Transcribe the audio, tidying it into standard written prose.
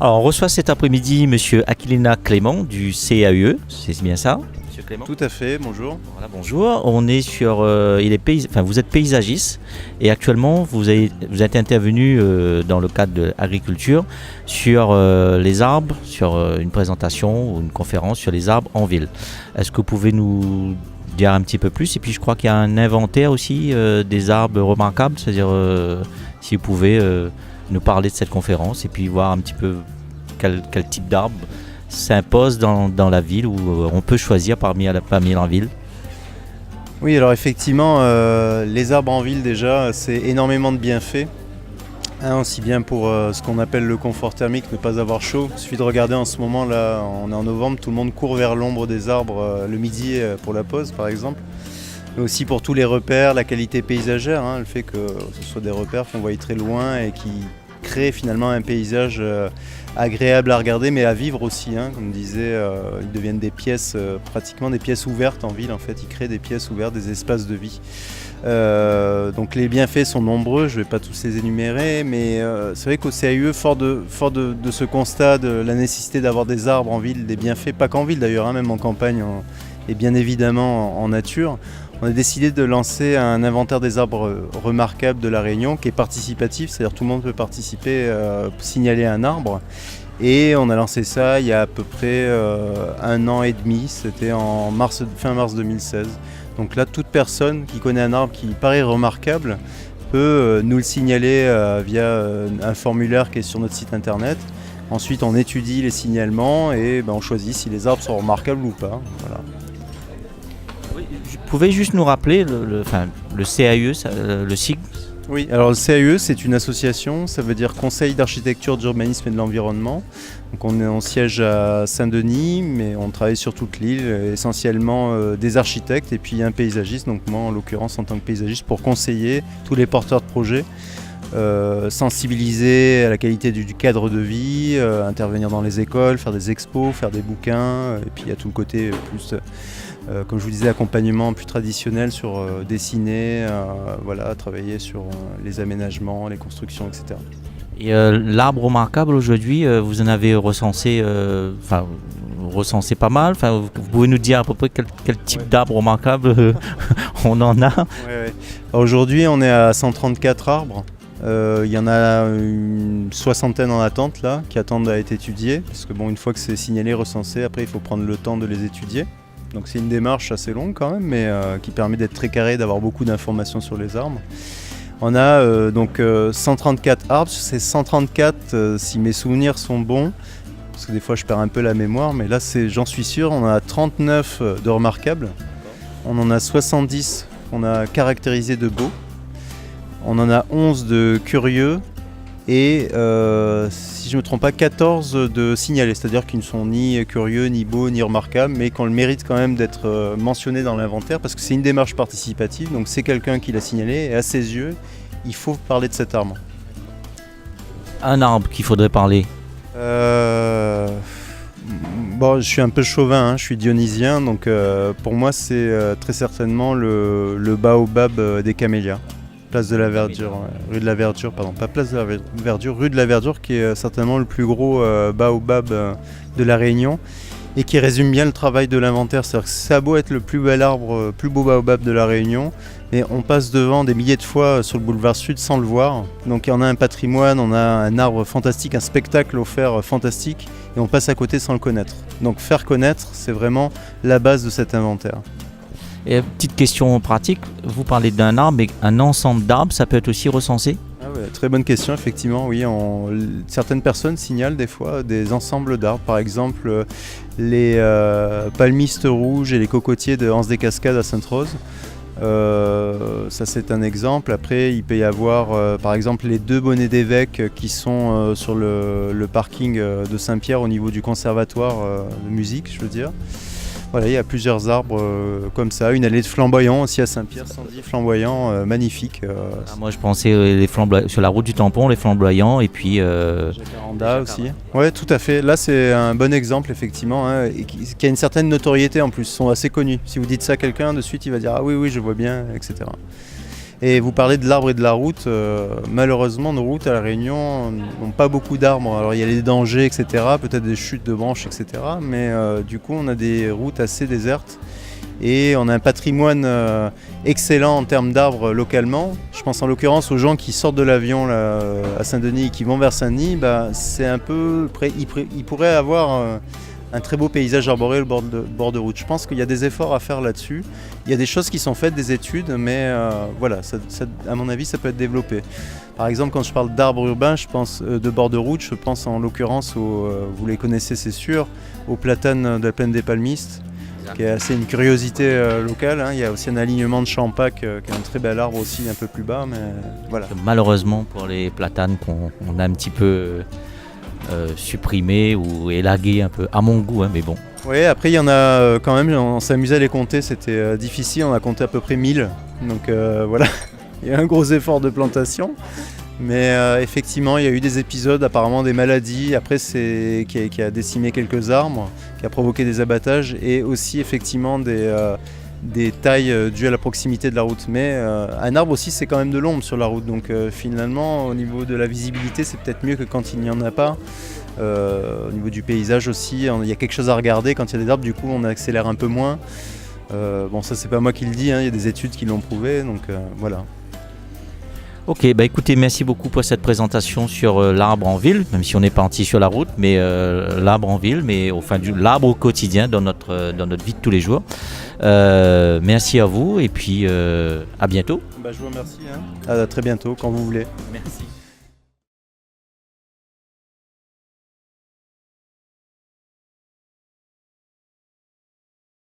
Alors, on reçoit cet après-midi Monsieur Aquilina Clément du CAUE, c'est bien ça, Monsieur Clément? Tout à fait, bonjour. Voilà, bonjour. On est sur, vous êtes paysagiste et actuellement vous êtes intervenu dans le cadre de l'agriculture sur les arbres, sur une présentation ou une conférence sur les arbres en ville. Est-ce que vous pouvez nous dire un petit peu plus? Et puis je crois qu'il y a un inventaire aussi des arbres remarquables, c'est-à-dire si vous pouvez nous parler de cette conférence et puis voir un petit peu quel type d'arbre s'impose dans la ville où on peut choisir parmi la ville. Oui, alors effectivement, les arbres en ville déjà, c'est énormément de bienfaits. Aussi bien pour ce qu'on appelle le confort thermique, ne pas avoir chaud. Il suffit de regarder en ce moment, là, on est en novembre, tout le monde court vers l'ombre des arbres le midi pour la pause par exemple. Mais aussi pour tous les repères, la qualité paysagère, le fait que ce soit des repères qu'on voit très loin et qui créent finalement un paysage agréable à regarder mais à vivre aussi. Comme disait, ils deviennent des pièces, pratiquement des pièces ouvertes en ville en fait, ils créent des pièces ouvertes, des espaces de vie. Donc les bienfaits sont nombreux, je ne vais pas tous les énumérer, mais c'est vrai qu'au CAUE, fort de ce constat de la nécessité d'avoir des arbres en ville, des bienfaits, pas qu'en ville d'ailleurs, même en campagne et bien évidemment en nature, on a décidé de lancer un inventaire des arbres remarquables de La Réunion qui est participatif, c'est-à-dire tout le monde peut participer, signaler un arbre. Et on a lancé ça il y a à peu près 1 an et demi, c'était fin mars 2016. Donc là, toute personne qui connaît un arbre qui paraît remarquable peut nous le signaler via un formulaire qui est sur notre site internet. Ensuite, on étudie les signalements et on choisit si les arbres sont remarquables ou pas. Voilà. Oui, vous pouvez juste nous rappeler le CAUE, le sigle? Oui, alors le CAUE, c'est une association, ça veut dire Conseil d'architecture, d'urbanisme et de l'environnement. Donc on siège à Saint-Denis, mais on travaille sur toute l'île, essentiellement des architectes et puis un paysagiste, donc moi en l'occurrence en tant que paysagiste, pour conseiller tous les porteurs de projets, sensibiliser à la qualité du cadre de vie, intervenir dans les écoles, faire des expos, faire des bouquins, et puis il y a tout le côté plus... comme je vous disais, accompagnement plus traditionnel sur dessiner, travailler sur les aménagements, les constructions, etc. Et l'arbre remarquable aujourd'hui, vous en avez recensé pas mal. Vous pouvez nous dire à peu près quel type d'arbre remarquable on en a? Ouais. Aujourd'hui, on est à 134 arbres. Il y en a une soixantaine en attente là, qui attendent à être étudiés. Parce que une fois que c'est signalé, recensé, après il faut prendre le temps de les étudier. Donc c'est une démarche assez longue quand même, mais qui permet d'être très carré, d'avoir beaucoup d'informations sur les arbres. On a 134 arbres, ces 134, si mes souvenirs sont bons, parce que des fois je perds un peu la mémoire, mais là j'en suis sûr, on a 39 de remarquables, on en a 70 qu'on a caractérisés de beaux, on en a 11 de curieux, et si je ne me trompe pas, 14 de signalés, c'est-à-dire qu'ils ne sont ni curieux, ni beaux, ni remarquables, mais qu'on le mérite quand même d'être mentionnés dans l'inventaire, parce que c'est une démarche participative, donc c'est quelqu'un qui l'a signalé, et à ses yeux, il faut parler de cet arbre. Un arbre qu'il faudrait parler? Je suis un peu chauvin, je suis dionysien, donc pour moi c'est très certainement le baobab des camélias. Place de la Verdure, rue de la Verdure, pardon, pas place de la Verdure, rue de la Verdure, qui est certainement le plus gros baobab de La Réunion et qui résume bien le travail de l'inventaire. C'est-à-dire que ça a beau être le plus bel arbre, plus beau baobab de La Réunion, et on passe devant des milliers de fois sur le boulevard Sud sans le voir. Donc on a un patrimoine, on a un arbre fantastique, un spectacle offert fantastique, et on passe à côté sans le connaître. Donc faire connaître, c'est vraiment la base de cet inventaire. Et petite question pratique, vous parlez d'un arbre, mais un ensemble d'arbres, ça peut être aussi recensé? Très bonne question, effectivement, oui. Certaines personnes signalent des fois des ensembles d'arbres, par exemple les palmistes rouges et les cocotiers de Anse des Cascades à Sainte-Rose. Ça c'est un exemple. Après il peut y avoir par exemple les 2 bonnets d'évêque qui sont sur le parking de Saint-Pierre au niveau du conservatoire de musique, je veux dire. Voilà, il y a plusieurs arbres comme ça, une allée de flamboyants aussi à Saint-Pierre, 110 flamboyants magnifiques. Moi je pensais sur la route du tampon, les flamboyants et puis... Jacaranda aussi. Oui, tout à fait. Là c'est un bon exemple effectivement, et qui a une certaine notoriété en plus, ils sont assez connus. Si vous dites ça à quelqu'un, de suite il va dire « Ah oui, je vois bien », etc. Et vous parlez de l'arbre et de la route. Malheureusement, nos routes à La Réunion n'ont pas beaucoup d'arbres. Alors il y a les dangers, etc., peut-être des chutes de branches, etc. Mais du coup, on a des routes assez désertes. Et on a un patrimoine excellent en termes d'arbres localement. Je pense en l'occurrence aux gens qui sortent de l'avion là, à Saint-Denis et qui vont vers Saint-Denis. C'est un peu, ils pourraient avoir un très beau paysage arboré au bord de route. Je pense qu'il y a des efforts à faire là-dessus. Il y a des choses qui sont faites, des études, mais voilà, à mon avis, ça peut être développé. Par exemple, quand je parle d'arbres urbains, je pense de bord de route, je pense en l'occurrence, vous les connaissez c'est sûr, aux platanes de la plaine des Palmistes, qui est assez une curiosité locale. Il y a aussi un alignement de Champac, qui est un très bel arbre aussi, un peu plus bas, mais voilà. Malheureusement pour les platanes qu'on a un petit peu supprimé ou élagué un peu, à mon goût, mais bon. Oui, après il y en a quand même, on s'amusait à les compter, c'était difficile, on a compté à peu près 1000, donc voilà, il y a un gros effort de plantation. Mais effectivement, il y a eu des épisodes, apparemment des maladies, après qui a décimé quelques arbres, qui a provoqué des abattages et aussi effectivement des tailles dues à la proximité de la route. Mais un arbre aussi, c'est quand même de l'ombre sur la route, donc finalement, au niveau de la visibilité, c'est peut-être mieux que quand il n'y en a pas. Au niveau du paysage aussi, il y a quelque chose à regarder. Quand il y a des arbres, du coup, on accélère un peu moins. Bon, ça, c'est pas moi qui le dis, il y a des études qui l'ont prouvé, donc voilà. Ok, écoutez, merci beaucoup pour cette présentation sur l'arbre en ville, même si on n'est pas entier sur la route, mais l'arbre en ville, mais l'arbre au quotidien dans notre vie de tous les jours. Merci à vous et puis à bientôt. Je vous remercie. À très bientôt, quand vous voulez. Merci.